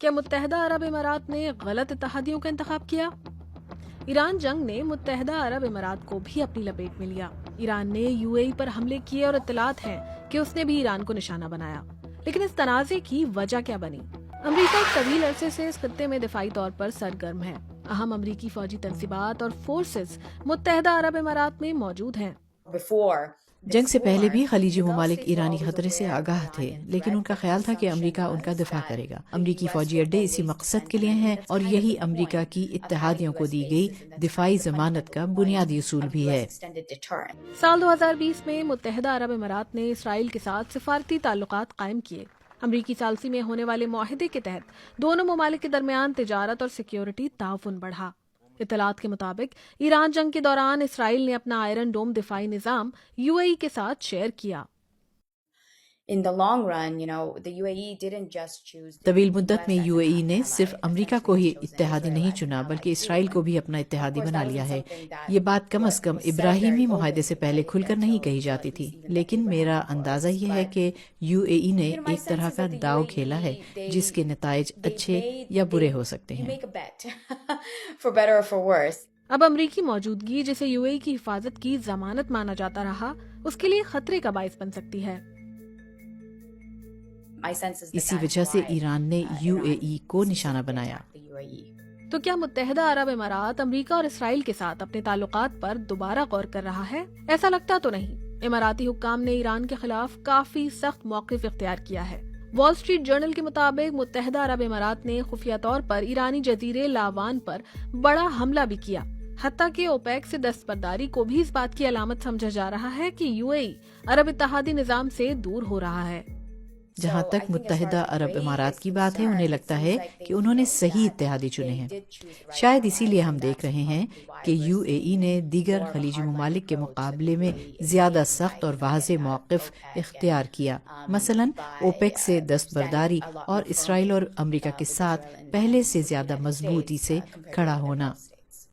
کیا متحدہ عرب امارات نے غلط اتحادیوں کا انتخاب کیا؟ ایران جنگ نے متحدہ عرب امارات کو بھی اپنی لپیٹ میں لیا۔ ایران نے یو اے ای پر حملے کیے اور اطلاعات ہیں کہ اس نے بھی ایران کو نشانہ بنایا، لیکن اس تنازع کی وجہ کیا بنی؟ امریکہ ایک طویل عرصے سے اس خطے میں دفاعی طور پر سرگرم ہے۔ اہم امریکی فوجی تنصیبات اور فورسز متحدہ عرب امارات میں موجود ہیں۔ جنگ سے پہلے بھی خلیجی ممالک ایرانی خطرے سے آگاہ تھے، لیکن ان کا خیال تھا کہ امریکہ ان کا دفاع کرے گا۔ امریکی فوجی اڈے اسی مقصد کے لیے ہیں، اور یہی امریکہ کی اتحادیوں کو دی گئی دفاعی ضمانت کا بنیادی اصول بھی ہے۔ سال 2020 میں متحدہ عرب امارات نے اسرائیل کے ساتھ سفارتی تعلقات قائم کیے۔ امریکی ثالثی میں ہونے والے معاہدے کے تحت دونوں ممالک کے درمیان تجارت اور سیکیورٹی تعاون بڑھا۔ اطلاعات کے مطابق ایران جنگ کے دوران اسرائیل نے اپنا آئرن ڈوم دفاعی نظام یو اے ای کے ساتھ شیئر کیا۔ طویل مدت میں یو اے ای نے صرف امریکہ کو ہی اتحادی نہیں چنا، بلکہ اسرائیل کو بھی اپنا اتحادی بنا لیا ہے۔ یہ بات کم از کم ابراہیمی معاہدے سے پہلے کھل کر نہیں کہی جاتی تھی، لیکن میرا اندازہ یہ ہے کہ یو اے ای نے ایک طرح کا داؤ کھیلا ہے جس کے نتائج اچھے یا برے ہو سکتے ہیں۔ اب امریکی موجودگی جسے یو اے ای کی حفاظت کی ضمانت مانا جاتا رہا، اس کے لیے خطرے کا باعث بن سکتی ہے۔ اسی وجہ سے ایران نے یو اے ای کو نشانہ بنایا۔ تو کیا متحدہ عرب امارات امریکہ اور اسرائیل کے ساتھ اپنے تعلقات پر دوبارہ غور کر رہا ہے؟ ایسا لگتا تو نہیں۔ اماراتی حکام نے ایران کے خلاف کافی سخت موقف اختیار کیا ہے۔ وال اسٹریٹ جرنل کے مطابق متحدہ عرب امارات نے خفیہ طور پر ایرانی جزیرے لاوان پر بڑا حملہ بھی کیا، حتیٰ کہ اوپیک سے دستبرداری کو بھی اس بات کی علامت سمجھا جا رہا ہے کہ یو اے ای عرب اتحادی نظام سے دور ہو رہا ہے۔ جہاں تک متحدہ عرب امارات کی بات ہے، انہیں لگتا ہے کہ انہوں نے صحیح اتحادی چنے ہیں۔ شاید اسی لیے ہم دیکھ رہے ہیں کہ یو اے ای نے دیگر خلیجی ممالک کے مقابلے میں زیادہ سخت اور واضح موقف اختیار کیا، مثلاً اوپیک سے دستبرداری اور اسرائیل اور امریکہ کے ساتھ پہلے سے زیادہ مضبوطی سے کھڑا ہونا۔